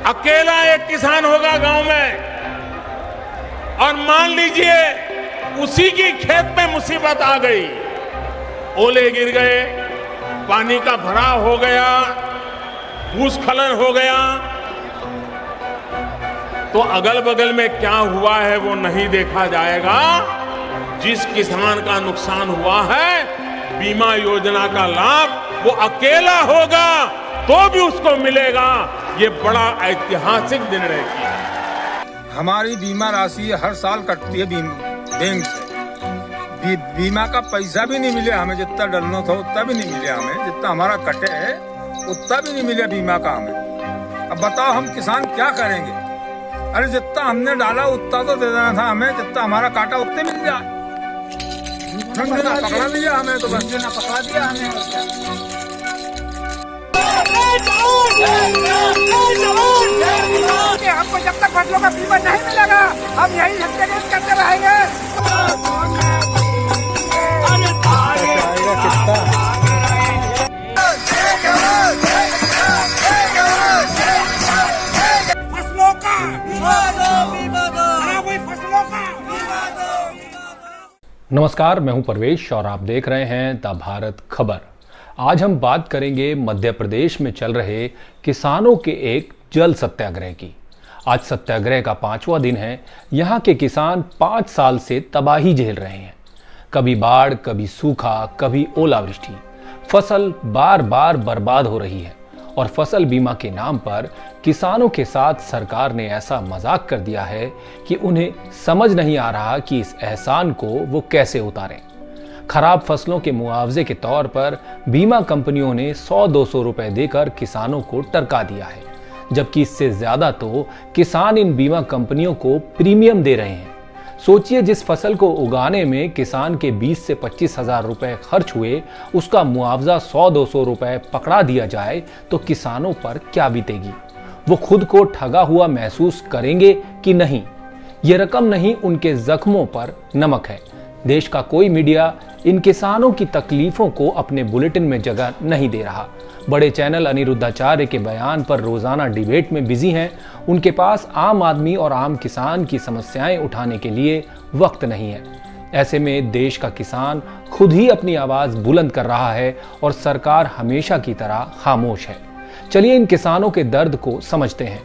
अकेला एक किसान होगा गांव में और मान लीजिए उसी की खेत में मुसीबत आ गई, ओले गिर गए, पानी का भराव हो गया, भूस्खलन हो गया, तो अगल बगल में क्या हुआ है वो नहीं देखा जाएगा। जिस किसान का नुकसान हुआ है, बीमा योजना का लाभ वो अकेला होगा तो भी उसको मिलेगा। ये बड़ा ऐतिहासिक निर्णय किया। हमारी बीमा राशि हर साल कटती है बैंक से। बीमा का पैसा भी नहीं मिले हमें, जितना डरना था उतना भी नहीं मिले हमें, जितना हमारा कटे है उतना भी नहीं मिले बीमा का हमें। अब बताओ हम किसान क्या करेंगे? अरे जितना हमने डाला उतना तो दे देना था हमें, जितना हमारा काटा उतने मिल जाए। पकड़ा दिया हमें, तो बस पकड़ा दिया हमें। हमको जब तक फसलों का बीमा नहीं मिलेगा हम यही सत्याग्रह करते रहेंगे। फसलों का बीमा दो, फसलों का बीमा दो। नमस्कार, मैं हूं परवेश और आप देख रहे हैं द भारत खबर। आज हम बात करेंगे मध्य प्रदेश में चल रहे किसानों के एक जल सत्याग्रह की। आज सत्याग्रह का 5वां दिन है। यहाँ के किसान 5 साल से तबाही झेल रहे हैं। कभी बाढ़, कभी सूखा, कभी ओलावृष्टि। फसल बार बार बर्बाद हो रही है और फसल बीमा के नाम पर किसानों के साथ सरकार ने ऐसा मजाक कर दिया है कि उन्हें समझ नहीं आ रहा कि इस एहसान को वो कैसे उतारें। खराब फसलों के मुआवजे के तौर पर बीमा कंपनियों ने 100-200 रुपए देकर किसानों को टरका दिया है, जबकि इससे ज्यादा तो किसान इन बीमा कंपनियों को प्रीमियम दे रहे हैं। सोचिए, जिस फसल को उगाने में किसान के 20 से 25 हजार रुपए खर्च हुए, उसका मुआवजा 100-200 रुपए पकड़ा दिया जाए तो किसानों पर क्या बीतेगी? वो खुद को ठगा हुआ महसूस करेंगे कि नहीं? ये रकम नहीं, उनके जख्मों पर नमक है। देश का कोई मीडिया इन किसानों की तकलीफों को अपने बुलेटिन में जगह नहीं दे रहा। बड़े चैनल अनिरुद्धाचार्य के बयान पर रोजाना डिबेट में बिजी हैं। उनके पास आम आदमी और आम किसान की समस्याएं उठाने के लिए वक्त नहीं है। ऐसे में देश का किसान खुद ही अपनी आवाज बुलंद कर रहा है और सरकार हमेशा की तरह खामोश है। चलिए इन किसानों के दर्द को समझते हैं।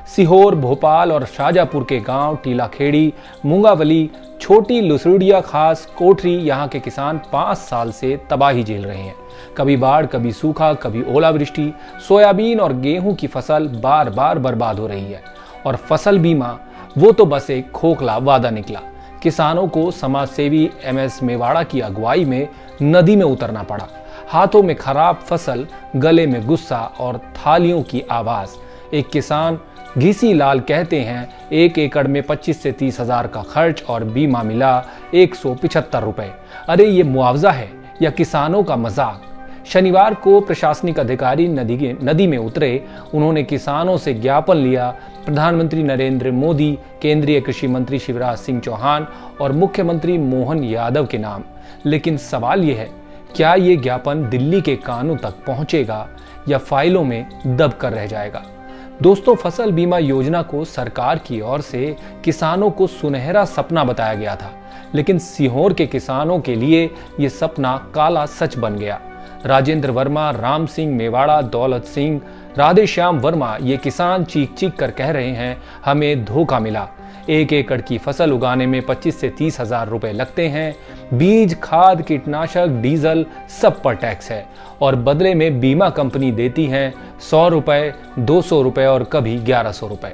सीहोर, भोपाल और शाजापुर के गांव टीलाखेड़ी, मुंगावली, छोटी लुसुड़िया, खास कोठरी, यहाँ के किसान 5 साल से तबाही झेल रहे हैं। कभी बाढ़, कभी सूखा, कभी ओलावृष्टि। सोयाबीन और गेहूं की फसल बार बार बर्बाद हो रही है और फसल बीमा वो तो बस एक खोखला वादा निकला। किसानों को समाजसेवी MS मेवाड़ा की अगुवाई में नदी में उतरना पड़ा। हाथों में खराब फसल, गले में गुस्सा और थालियों की आवाज। एक किसान घीसी लाल कहते हैं, 1 एकड़ में 25 से 30 हजार का खर्च और बीमा मिला 175 रुपए। अरे ये मुआवजा है या किसानों का मजाक? शनिवार को प्रशासनिक अधिकारी नदी में उतरे। उन्होंने किसानों से ज्ञापन लिया। प्रधानमंत्री नरेंद्र मोदी, केंद्रीय कृषि मंत्री शिवराज सिंह चौहान और मुख्यमंत्री मोहन यादव के नाम। लेकिन सवाल यह है, क्या ये ज्ञापन दिल्ली के कानों तक पहुंचेगा या फाइलों में दब कर रह जाएगा? दोस्तों, फसल बीमा योजना को सरकार की ओर से किसानों को सुनहरा सपना बताया गया था, लेकिन सीहोर के किसानों के लिए यह सपना काला सच बन गया। राजेंद्र वर्मा, राम सिंह मेवाड़ा, दौलत सिंह, राधेश्याम वर्मा, ये किसान चीख चीख कर कह रहे हैं, हमें धोखा मिला। 1 एकड़ की फसल उगाने में 25 से 30 हजार रुपए लगते हैं। बीज, खाद, कीटनाशक, डीजल सब पर टैक्स है और बदले में बीमा कंपनी देती है 100 रुपए, 200 रुपए और कभी 1100 रुपए।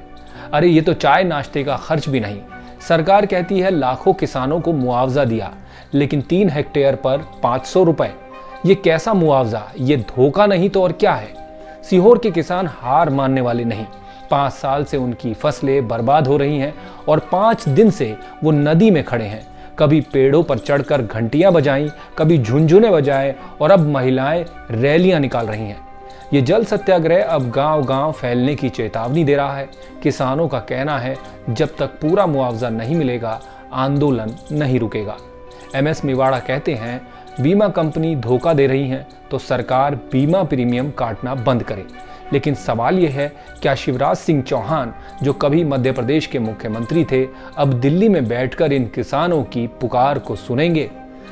अरे ये तो चाय नाश्ते का खर्च भी नहीं। सरकार कहती है लाखों किसानों को मुआवजा दिया, लेकिन 3 हेक्टेयर पर 500 रुपए। ये कैसा मुआवजा? ये धोखा नहीं तो और क्या है? सीहोर के किसान हार मानने वाले नहीं। 5 साल से उनकी फसलें बर्बाद हो रही हैं और 5 दिन से वो नदी में खड़े हैं। कभी पेड़ों पर चढ़कर घंटियां बजाईं, कभी झुनझुने बजाए और अब महिलाएं रैलियां निकाल रही हैं। ये जल सत्याग्रह अब गांव-गांव फैलने की चेतावनी दे रहा है। किसानों का कहना है, जब तक पूरा मुआवजा नहीं मिलेगा, आंदोलन नहीं रुकेगा। MS मेवाड़ा कहते हैं, बीमा कंपनी धोखा दे रही हैं तो सरकार बीमा प्रीमियम काटना बंद करे। लेकिन सवाल यह है, क्या शिवराज सिंह चौहान, जो कभी मध्य प्रदेश के मुख्यमंत्री थे, अब दिल्ली में बैठकर इन किसानों की पुकार को सुनेंगे,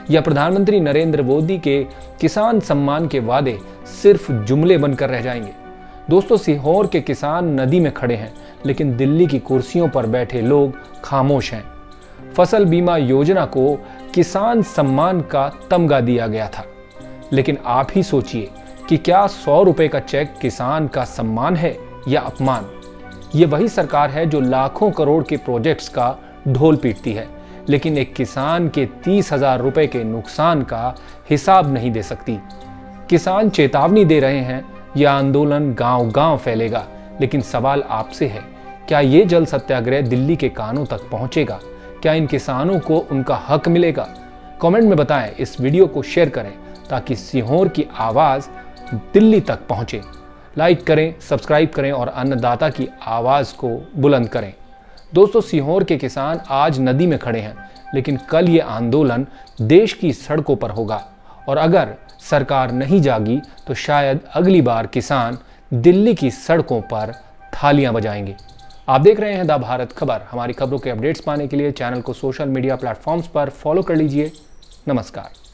या प्रधानमंत्री नरेंद्र मोदी के किसान सम्मान के वादे सिर्फ जुमले बनकर रह जाएंगे? दोस्तों, सीहोर के किसान नदी में खड़े हैं, लेकिन दिल्ली की कुर्सियों पर बैठे लोग खामोश हैं। फसल बीमा योजना को किसान सम्मान का तमगा दिया गया था, लेकिन आप ही सोचिए कि क्या 100 रुपए का चेक किसान का सम्मान है या अपमान? ये वही सरकार है जो लाखों करोड़ के प्रोजेक्ट्स का ढोल पीटती है, लेकिन एक किसान के 30,000 रुपए के नुकसान का हिसाब नहीं दे सकती। किसान चेतावनी दे रहे हैं, यह आंदोलन गांव-गांव फैलेगा, लेकिन सवाल आपसे है, क्या ये जल सत्याग्रह दिल्ली के कानों तक पहुंचेगा? क्या इन किसानों को उनका हक मिलेगा? कमेंट में बताएं, इस वीडियो को शेयर करें ताकि सीहोर की आवाज दिल्ली तक पहुंचे। लाइक करें, सब्सक्राइब करें और अन्नदाता की आवाज को बुलंद करें। दोस्तों, सीहोर के किसान आज नदी में खड़े हैं, लेकिन कल ये आंदोलन देश की सड़कों पर होगा, और अगर सरकार नहीं जागी तो शायद अगली बार किसान दिल्ली की सड़कों पर थालियां बजाएंगे। आप देख रहे हैं द भारत खबर। हमारी खबरों के अपडेट्स पाने के लिए चैनल को सोशल मीडिया प्लेटफॉर्म्स पर फॉलो कर लीजिए। नमस्कार।